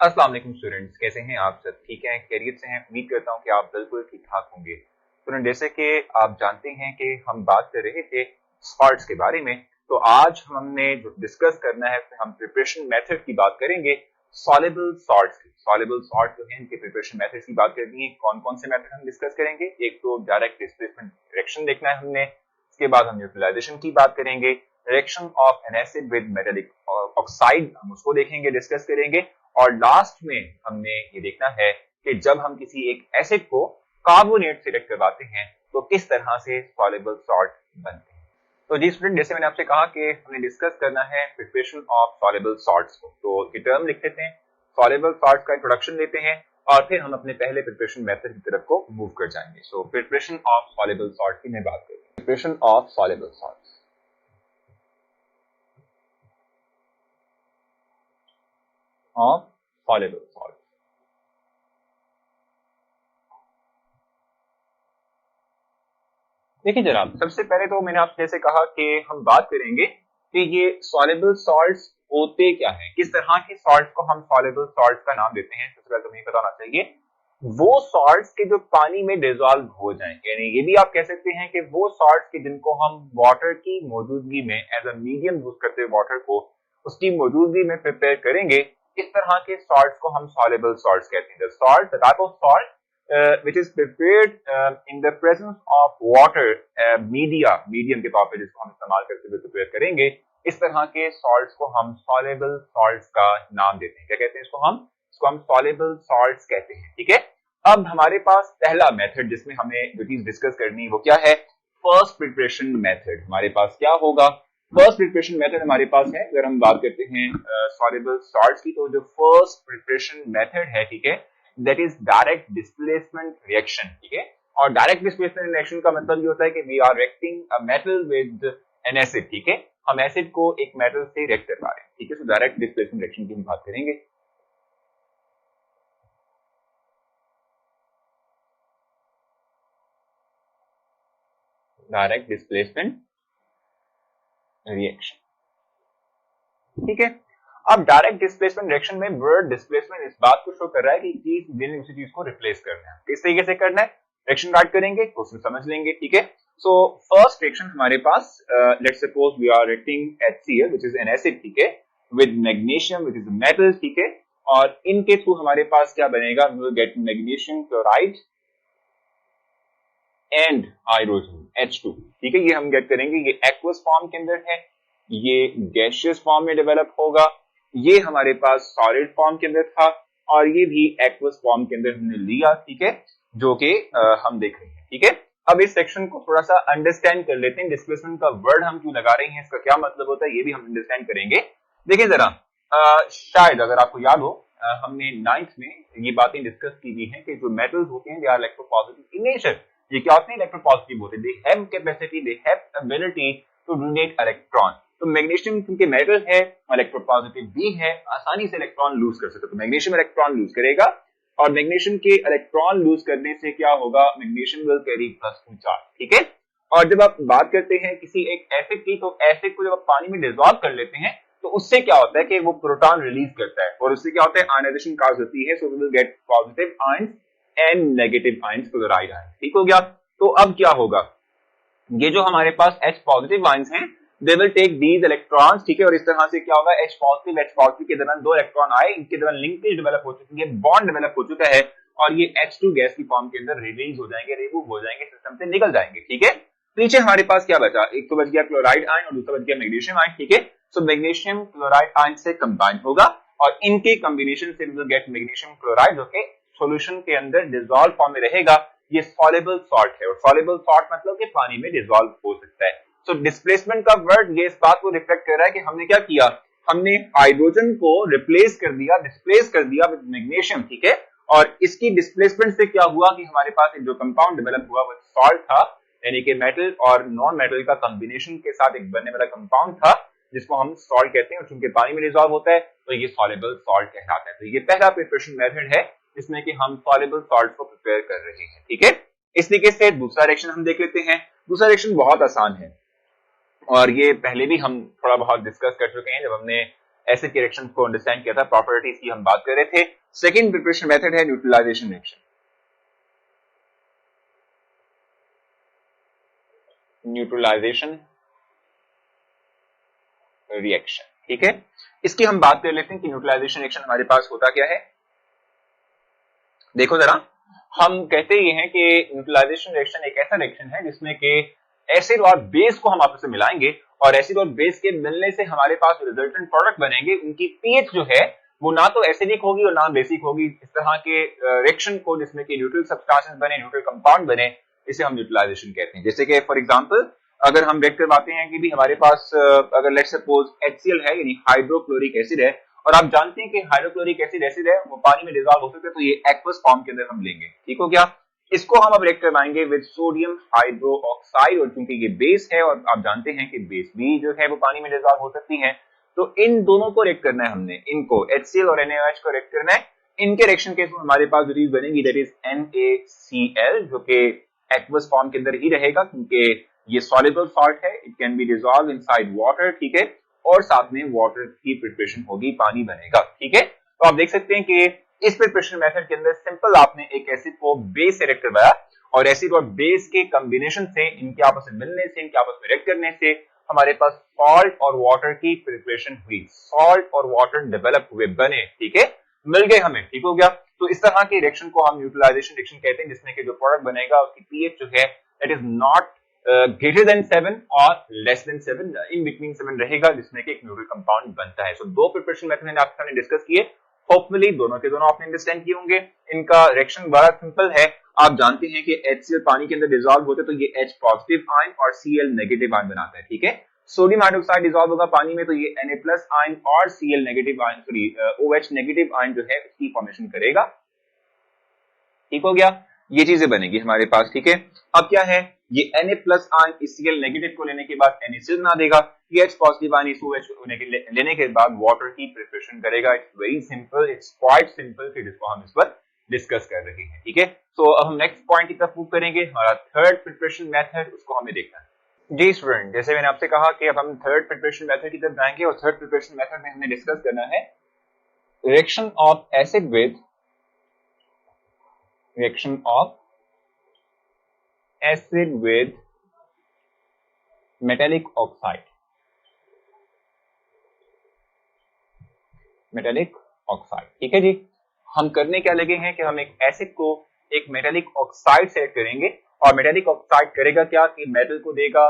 अस्सलाम वालेकुम स्टूडेंट्स, कैसे हैं आप सब? ठीक हैं, खैरियत से हैं? उम्मीद करता हूं कि आप बिल्कुल ठीक ठाक होंगे। स्टूडेंट, जैसे कि आप जानते हैं कि हम बात कर रहे थे सॉल्ट्स के बारे में, तो आज हमने जो डिस्कस करना है हम प्रिपरेशन मेथड की बात करेंगे सॉल्युबल सॉल्ट्स की। सॉल्युबल सॉल्ट जो है इनके प्रिपरेशन मेथड की बात करनी है। कौन कौन से मेथड हम डिस्कस करेंगे? एक तो डायरेक्ट डिस्प्लेसमेंट रिएक्शन देखना है हमने, इसके बाद हम न्यूट्रलाइजेशन की बात करेंगे, reaction of an acid with metallic oxide हम उसको देखेंगे, डिस्कस करेंगे, और लास्ट में हमने ये देखना है कि जब हम किसी एक एसिड को कार्बोनेट से रिएक्ट करवाते हैं तो किस तरह से सॉल्युबल सॉल्ट बनते हैं। तो जी स्टूडेंट, जैसे मैंने आपसे कहा कि हमने डिस्कस करना है प्रिपरेशन ऑफ सॉल्युबल सॉल्ट्स को, तो ये टर्म लिख लेते हैं, सॉल्युबल सॉल्ट्स का इंट्रोडक्शन लेते हैं और फिर हम अपने पहले प्रिपरेशन मेथड की तरफ को मूव कर जाएंगे। So preparation of soluble salt की मैं बात करूंगा। Preparation of soluble salts of soluble salt. देखिए जनाब, सबसे पहले तो मैंने आपसे जैसे कहा कि हम बात करेंगे कि ये सॉल्युबल सॉल्ट्स होते क्या हैं, किस तरह के सॉल्ट्स को हम सॉल्युबल सॉल्ट्स का नाम देते हैं। सबसे पहले तो हमें पता होना चाहिए वो सॉल्ट्स के जो पानी में डिसॉल्व हो जाएं, यानी ये भी आप कह सकते हैं कि वो सॉल्ट्स के जिनको हम वाटर की मौजूदगी में एज अ मीडियम यूज करते हुए वाटर को उसकी मौजूदगी में प्रिपेयर करेंगे, इस तरह के सॉल्ट्स को हम सॉल्युबल सॉल्ट्स कहते हैं। The salt, the type of salt which is prepared in the presence of water, medium के तौर पे जिसको हम इस्तेमाल करते हुए प्रिपेयर करेंगे, इस तरह के सॉल्ट्स को हम सॉल्युबल सॉल्ट्स का नाम देते हैं। क्या कहते हैं इसको हम सॉल्युबल सॉल्ट्स कहते हैं। ठीक है, अब हमारे पास पहला मेथड जिसमें हमें जो चीज डिस्कस करनी है वो क्या है? First preparation method. हमारे पास क्या होगा? फर्स्ट प्रिपरेशन मेथड हमारे पास है, अगर हम बात करते हैं सॉल्युबल सॉल्ट्स की, तो जो फर्स्ट प्रिपरेशन मेथड है, ठीक है, that is direct displacement reaction. ठीक है, और डायरेक्ट डिस्प्लेसमेंट रिएक्शन का मतलब ये होता है कि we are reacting a metal with an acid. ठीक है, हम एसिड को एक मेटल से रिएक्ट करवा रहे हैं। ठीक है, तो डायरेक्ट डिस्प्लेसमेंट रिएक्शन की हम बात करेंगे। Direct displacement reaction. ठीक है, अब डायरेक्ट डिस्प्लेसमेंट रिएक्शन में वर्ड डिस्प्लेसमेंट इस बात को शो कर रहा है कि चीज दिन उसी चीज को रिप्लेस करना है। किस तरीके से करना है? रिएक्शन राइट करेंगे तो उसमें समझ लेंगे। ठीक है, सो फर्स्ट रिएक्शन हमारे पास, let's suppose we are reacting HCl which is an acid, ठीक है, with magnesium which is a metal. ठीक है, और इनके थ्रू हमारे पास क्या बनेगा? We will get magnesium chloride and hydrogen H2। ठीक है, ये हम गेट करेंगे। ये एक्वस फॉर्म के अंदर है, ये गैसियस फॉर्म में डेवलप होगा, ये हमारे पास सॉलिड फॉर्म के अंदर था, और ये भी एक्वस फॉर्म के अंदर हमने लिया। ठीक है, जो कि हम देख रहे हैं। ठीक है, अब इस सेक्शन को थोड़ा सा अंडरस्टैंड कर लेते हैं। डिस्प्लेसमेंट का वर्ड हम क्यों लगा रहे हैं, इसका क्या मतलब होता है, ये भी हम अंडरस्टैंड करेंगे। देखिए जरा, शायद अगर आपको याद हो, हमने 9th में ये बातें डिस्कस की हुई हैं कि जो मेटल्स होते हैं they are electropositive in nature. ये क्या होते हैं? इलेक्ट्रोपॉजिटिव होते हैं। They have capacity, they have ability to donate electron. तो मैग्नीशियम क्योंकि मेटल है, इलेक्ट्रोपॉजिटिव भी है, आसानी से इलेक्ट्रॉन लूज कर सकते, तो मैग्नीशियम इलेक्ट्रॉन लूज करेगा, और मैग्नीशियम के इलेक्ट्रॉन लूज करने से क्या होगा? Magnesium will carry +2 charge. ठीक है, और जब आप बात करते हैं किसी एक एसिड की, तो एसिड को जब आप पानी में डिसॉल्व कर लेते हैं तो उससे क्या होता है कि वो प्रोटॉन रिलीज करता है, और उससे क्या होता है? आयनाइजेशन काज होती है। So we will get positive ions and negative ions, chloride ion. ठीक हो गया, तो अब क्या होगा? ये जो हमारे पास H पॉजिटिव आयंस हैं, they will take these electrons. ठीक है, और इस तरह से क्या होगा? H पॉजिटिव के दरमियान दो इलेक्ट्रॉन आए, इनके दरमियान लिंकेज डेवलप हो चुकी है, बॉन्ड डेवलप हो चुका है, और ये H2 गैस की फॉर्म के अंदर रिलीज हो जाएंगे, रिमूव हो जाएंगे, सिस्टम से निकल जाएंगे। ठीक है, नीचे हमारे पास क्या बचा? एक तो बच गया क्लोराइड आयन और दूसरा बच गया मैग्नीशियम आयन। ठीक है, सो मैग्नीशियम क्लोराइड आयन से कंबाइन होगा, और इनके कॉम्बिनेशन से we will get magnesium chloride, जो कि सॉल्यूशन के अंदर डिसॉल्व फॉर्म में रहेगा। ये सॉल्युबल सॉल्ट है, और सॉल्युबल सॉल्ट मतलब कि पानी में डिसॉल्व हो सकता है। सो डिस्प्लेसमेंट का वर्ड ये इस बात को रिफ्लेक्ट कर रहा है कि हमने क्या किया? हमने हाइड्रोजन को रिप्लेस कर दिया, डिस्प्लेस कर दिया विद मैग्नीशियम। ठीक है, और इसकी डिस्प्लेसमेंट से क्या हुआ कि हमारे पास एक जो कंपाउंड डेवलप हुआ वो सॉल्ट था, यानी कि मेटल और नॉन मेटल का कॉम्बिनेशन के साथ एक बनने वाला कंपाउंड था, जिसको हम सॉल्ट कहते हैं, और चूंकि पानी में डिसॉल्व होता है तो ये सॉल्युबल सॉल्ट कहलाता है। तो ये पहला प्रिपरेशन मेथड है जिसमें कि हम सॉल्युबल सॉल्ट को प्रिपेयर कर रहे हैं। ठीक है, इस तरीके से दूसरा रिएक्शन हम देख लेते हैं। दूसरा रिएक्शन बहुत आसान है, और ये पहले भी हम थोड़ा बहुत डिस्कस कर चुके हैं जब हमने एसिड के रिएक्शन को अंडरस्टैंड किया था, प्रॉपर्टीज की हम बात कर रहे थे। सेकेंड प्रिपरेशन मेथड है न्यूट्रलाइजेशन रिएक्शन। न्यूट्रलाइजेशन रिएक्शन, ठीक है। इसकी हम बात कर लेते हैं कि न्यूट्रलाइजेशन रिएक्शन हमारे पास होता क्या है। देखो जरा, हम कहते ये हैं कि न्यूट्रलाइजेशन रिएक्शन एक ऐसा रिएक्शन है जिसमें कि एसिड और बेस को हम आपस में मिलाएंगे और एसिड और बेस के मिलने से हमारे पास रिजल्टेंट प्रोडक्ट बनेंगे, उनकी पीएच जो है वो ना तो एसिडिक होगी और ना बेसिक होगी। इस तरह के रिएक्शन को जिसमें कि न्यूट्रल सब्सटेंसेस बने, न्यूट्रल कंपाउंड बने, इसे हम न्यूट्रलाइजेशन कहते हैं। जैसे कि फॉर एग्जांपल अगर हम देख करवाते हैं कि भी हमारे पास अगर लेट्स सपोज HCl है यानी हाइड्रोक्लोरिक एसिड है, और आप जानते हैं कि हाइड्रोक्लोरिक एसिड एसिड है वो पानी में डिसॉल्व हो सकता है, तो ये एक्वस फॉर्म के अंदर हम लेंगे, ठीक हो गया। इसको हम अब रिएक्ट करवाएंगे विद सोडियम हाइड्रोक्साइड, और क्योंकि ये बेस है और आप जानते हैं कि बेस भी जो है वो पानी में डिसॉल्व हो सकती है, तो इन दोनों को रिएक्ट करना है हमने, इनको HCl और NaOH को रिएक्ट करना है। इनके रिएक्शन के हमारे पास जो चीज बनेगी दैट इज NaCl, जो कि एक्वस फॉर्म के अंदर ही रहेगा क्योंकि ये सॉल्युबल सॉल्ट है, it can be dissolve inside water, ठीक है, और साथ में वाटर की प्रिपरेशन होगी, पानी बनेगा, ठीक है। तो आप देख सकते हैं कि इस प्रिपरेशन मेथड के अंदर सिंपल आपने एक एसिड को बेस से रिएक्ट करवाया और एसिड और बेस के कॉम्बिनेशन से, इनके आपस में मिलने से, इनके आपस में रिएक्ट करने से हमारे पास सॉल्ट और वाटर की प्रिपरेशन हुई, सॉल्ट और वाटर डेवलप हुए, बने, ठीक है, मिल गए हमें, ठीक हो गया। तो इस तरह के रिएक्शन को हम न्यूट्रलाइजेशन रिएक्शन कहते हैं, जिसमें कि जो प्रोडक्ट बनेगा उसकी पीएच जो है that is not greater than 7 और लेस देन 7, इन बिटवीन 7 रहेगा, जिसमें कि एक न्यूट्रल कंपाउंड बनता है। सो दो प्रिपरेशन मेथड मैंने आपके सामने डिस्कस किए, होपफुली दोनों के दोनों आपने अंडरस्टैंड किए होंगे। इनका रिएक्शन बड़ा सिंपल है, आप जानते हैं कि HCl पानी के अंदर डिसॉल्व होते तो ये H पॉजिटिव आयन और Cl नेगेटिव आयन बनाता है, ठीक है। सोडियम हाइड्रोक्साइड डिसॉल्व होगा पानी में तो ये Na प्लस आयन और Cl negative ion, sorry OH negative ion जो है उसकी फॉर्मेशन करेगा, ठीक हो गया। ये चीजें बनेगी हमारे पास, ठीक है। अब क्या है, ये Na प्लस आयन इस Cl नेगेटिव को लेने के बाद NaCl बना देगा, ये H पॉजिटिव आयन इस OH लेने के बाद वाटर की प्रिपरेशन करेगा। It's very simple, it's quite simple, कि जिसको हम इस पर डिस्कस कर रहे हैं, ठीक है। तो अब हम नेक्स्ट पॉइंट की तरफ मूव करेंगे, हमारा थर्ड प्रिपरेशन मेथड, उसको हमें देखना है। जी स्टूडेंट, जैसे मैंने आपसे कहा कि अब हम थर्ड प्रिपरेशन मेथड की तरफ जाएंगे और थर्ड प्रिपरेशन मेथड में हमने डिस्कस करना है reaction of acid with reaction of acid with metallic oxide, metallic oxide, ठीक है जी। हम करने क्या लगे हैं कि हम एक एसिड को एक मेटेलिक ऑक्साइड से ऐड करेंगे, और मेटेलिक ऑक्साइड करेगा क्या कि मेटल को देगा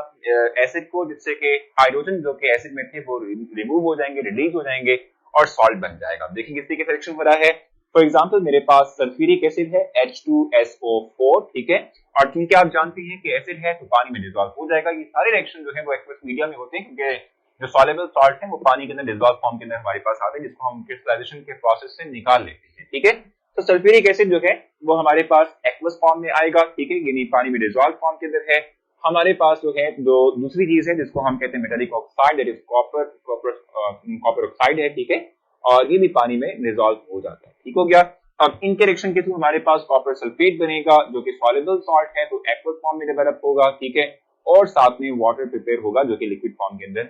एसिड को, जिससे कि हाइड्रोजन जो कि एसिड में थे वो रिमूव हो जाएंगे, रिलीज हो जाएंगे और सॉल्ट बन जाएगा। देखिए किस तरीके से रिएक्शन हो रहा है। फॉर एग्जांपल मेरे पास सल्फ्यूरिक एसिड है H2SO4, ठीक है, और क्योंकि आप जानते हैं कि एसिड है तो पानी में डिसॉल्व हो जाएगा। ये सारे रिएक्शन जो है वो एक्वस मीडिया में होते हैं, क्योंकि जो सॉल्युबल सॉल्ट है वो पानी के अंदर डिसॉल्व फॉर्म के अंदर हमारे पास आते हैं, जिसको हम क्रिस्टलाइजेशन के प्रोसेस से निकाल लेते हैं, ठीक है। तो सल्फ्यूरिक एसिड जो है वो हमारे पास एक्वस फॉर्म में आएगा, ठीक है, यानी पानी में डिसॉल्व फॉर्म के अंदर है। हमारे पास जो है जो दूसरी चीज है जिसको हम कहते हैं metallic oxide, that is copper oxide है, ठीक है, और ये भी पानी में डिसॉल्व हो जाता है, ठीक हो गया। अब इनके रिएक्शन के थ्रू हमारे पास कॉपर सल्फेट बनेगा जो कि सॉल्युबल सॉल्ट है, तो एक्वस फॉर्म में डेवलप होगा, ठीक है, और साथ में वाटर प्रिपेयर होगा जो कि लिक्विड फॉर्म के अंदर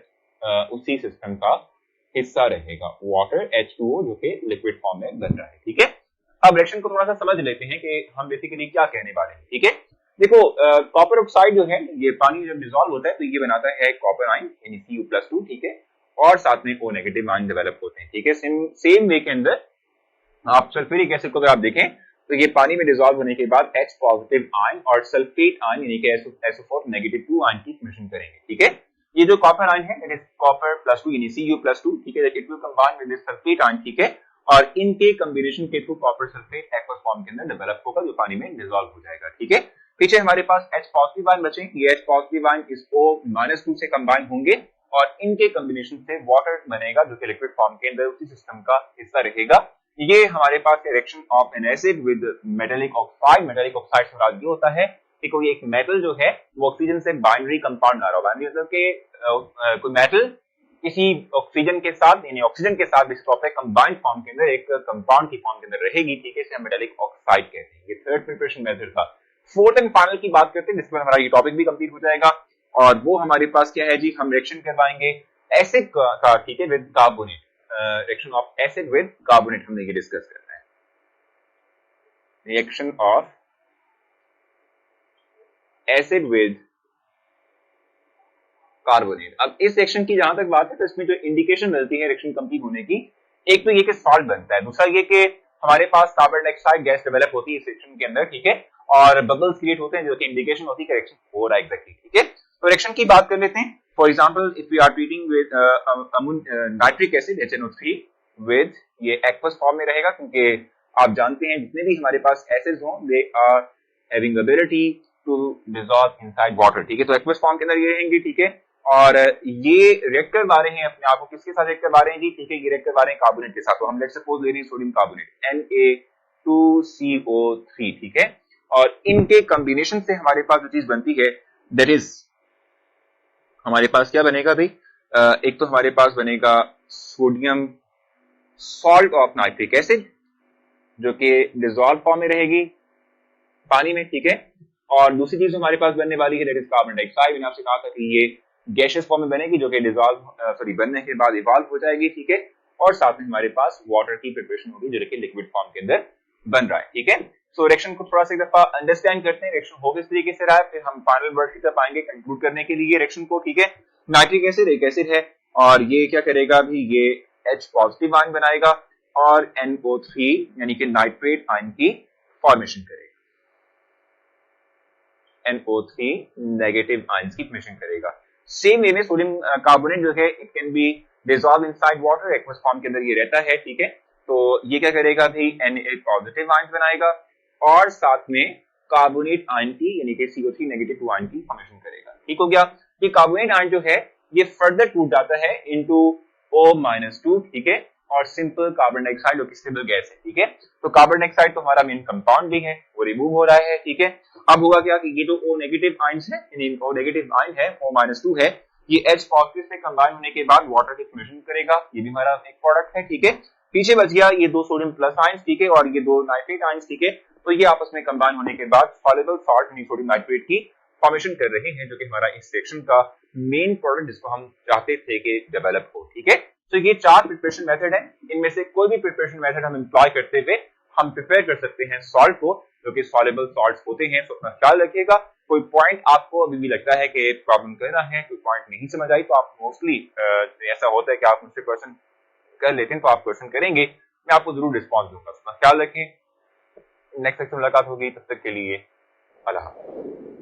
उसी सिस्टम का हिस्सा रहेगा, वाटर H2O जो कि लिक्विड फॉर्म में बन रहा है, ठीक है। अब रिएक्शन को थोड़ा सा समझ लेते हैं कि हम बेसिकली क्या कहने वाले हैं, ठीक है। देखो कॉपर ऑक्साइड जो है ये पानी जब डिसॉल्व होता है तो ये बनाता है कॉपर आयन यानी Cu+2, ठीक है, और साथ में O नेगेटिव आयन डेवलप होते हैं, ठीक है। सेम वे के अंदर आप सल्फ्यूरिक एसिड को अगर आप देखें तो ये पानी में डिसॉल्व होने के बाद H पॉजिटिव आयन और सल्फेट आयन यानी कि SO4 नेगेटिव 2 आयन की फॉर्मेशन करेंगे, ठीक है। ये जो कॉपर आयन है दैट इज कॉपर+2 यानी Cu+2, ठीक है, it will combine with this sulphate ion, ठीक है, और इनके कॉम्बिनेशन के through copper sulphate aqueous form के अंदर डेवलप होगा जो पानी में डिसॉल्व हो जाएगा, ठीक है। पीछे हमारे पास H पॉजिटिव आयन बचे, ये H पॉजिटिव आयन इस O-2 से कंबाइन होंगे और इनके कॉम्बिनेशन से वाटर बनेगा जो कि लिक्विड फॉर्म के अंदर उसी सिस्टम का हिस्सा रहेगा। ये हमारे पास reaction of an acid with metallic oxide, metallic oxide से मुराद ये होता है कि कोई एक मेटल जो है वो ऑक्सीजन से बाइनरी कंपाउंड बना रहा है, बाइनरी मतलब कि कोई मेटल किसी ऑक्सीजन के साथ यानी ऑक्सीजन के साथ इस टॉप पे कंबाइंड फॉर्म के अंदर एक कंपाउंड की फॉर्म के अंदर रहेगी, ठीक है, इसे हम मेटेलिक ऑक्साइड कहते हैं। ये थर्ड प्रिपरेशन मेथड था। फोर्थ एंड फाइनल की बात करते हैं जिसमें हमारा ये टॉपिक भी कंप्लीट हो जाएगा, और वो हमारे पास क्या है जी, हम रिएक्शन करवाएंगे एसिड का, ठीक है, with carbonate. Reaction of acid with carbonate हमने ये डिस्कस करना है। Reaction of acid with carbonate. अब इस रिएक्शन की जहां तक बात है तो इसमें जो इंडिकेशन मिलती है रिएक्शन कंप्लीट होने की, एक तो ये कि सॉल्ट बनता है, दूसरा ये कि हमारे पास कार्बन डाइऑक्साइड गैस डेवलप होती है इस रिएक्शन के अंदर, ठीक है, और बबल्स क्रिएट होते हैं जो कि इंडिकेशन होती है कि रिएक्शन हो रहा है एग्जैक्टली, ठीक है। तो रिएक्शन की बात कर लेते हैं। For example if we are treating with nitric acid HNO3 with, ये एक्वस फॉर्म में रहेगा क्योंकि आप जानते हैं जितने भी हमारे पास एसिड्स हों they are having ability to dissolve inside water, ठीक है। तो एक्वस फॉर्म के अंदर ये रहेंगे, ठीक है। और ये रिएक्ट करवा रहे हैं अपने आप को किसके साथ रिएक्ट करवा रहे हैं जी, ठीक है, ये रिएक्ट करवा रहे हैं कार्बोनेट के साथ। तो हम लेट्स सपोज ले रहे हैं सोडियम कार्बोनेट Na2CO3, ठीक है। और इनके कॉम्बिनेशन से हमारे पास जो चीज बनती है दैट इज, हमारे पास क्या बनेगा भाई, एक तो हमारे पास बनेगा sodium salt of nitric acid जो कि डिसॉल्व फॉर्म में रहेगी पानी में, ठीक है। और दूसरी चीज हमारे पास बनने वाली है दैट इज कार्बन डाइऑक्साइड। मैंने आपसे कहा था कि ये गैसियस फॉर्म में बनेगी जो कि बनने के बाद इवॉल्व हो जाएगी, ठीक है। और साथ में हमारे पास वाटर की प्रिपरेशन होगी जो कि लिक्विड फॉर्म के अंदर बन रहा है, ठीक है। सो रिएक्शन को थोड़ा सा एक दफा अंडरस्टैंड करते हैं, रिएक्शन हो किस तरीके से रहा है, फिर हम फाइनल वर्ड की तरफ आएंगे कंक्लूड करने के लिए रिएक्शन को, ठीक है। नाइट्रिक एसिड एक एसिड है और ये क्या करेगा भी, ये H पॉजिटिव आयन बनाएगा और NO3 यानी कि नाइट्रेट आयन की फॉर्मेशन करेगा, NO3 नेगेटिव आयंस की फॉर्मेशन करेगा। सेम वे में सोडियम कार्बोनेट जो है it can be dissolve inside water, aqueous form के अंदर ये रहता है, ठीक है। तो ये क्या करेगा भाई, Na पॉजिटिव आयंस बनाएगा और साथ में कार्बोनेट आयन की यानी कि CO3 नेगेटिव 2 आयन की फॉर्मेशन करेगा, ठीक हो गया। ये कार्बोनेट आयन जो है ये फर्दर टूट जाता है इनटू O-2, ठीक है, और सिंपल कार्बन डाइऑक्साइड जो कि स्टेबल गैस है, ठीक है। तो कार्बन डाइऑक्साइड तो हमारा मेन कंपाउंड भी है, वो रिमूव हो रहा है, ठीक है। अब होगा क्या कि ये जो O नेगेटिव आयंस है, O नेगेटिव आयन है O-2 है, ये H पॉजिटिव से कंबाइन होने के बाद वाटर की फॉर्मेशन करेगा, ये भी हमारा एक प्रोडक्ट है, ठीक है। पीछे बच गया ये दो सोडियम प्लस आयंस, ठीक है, और ये दो नाइट्रेट आयंस, ठीक है। तो ये आपस में कंबाइन होने के बाद सॉल्युबल सॉल्ट यानी सोडियम नाइट्रेट की फॉर्मेशन कर रहे हैं जो कि हमारा इस रिएक्शन का मेन प्रोडक्ट जिसको हम चाहते थे कि डेवलप हो, ठीक है। तो ये 4 प्रिपरेशन मेथड है, इनमें से कोई भी प्रिपरेशन मेथड हम एम्प्लॉय करते हुए हम प्रिपेयर कर सकते हैं सॉल्ट को जो कि सॉल्युबल सॉल्ट्स होते हैं। तो अपना ख्याल रखिएगा, कोई पॉइंट आपको अभी भी लगता है कि प्रॉब्लम कर रहा है, कोई पॉइंट नहीं समझ आई तो आप मोस्टली ऐसा होता है कि आप मुझसे क्वेश्चन कर लेते हैं, तो आप क्वेश्चन करेंगे, मैं आपको जरूर रिस्पॉन्स दूंगा। अपना ख्याल रखें, नेक्स्ट सेक्शन मुलाकात होगी, तब तक के लिए अल्लाह हाफ़िज़।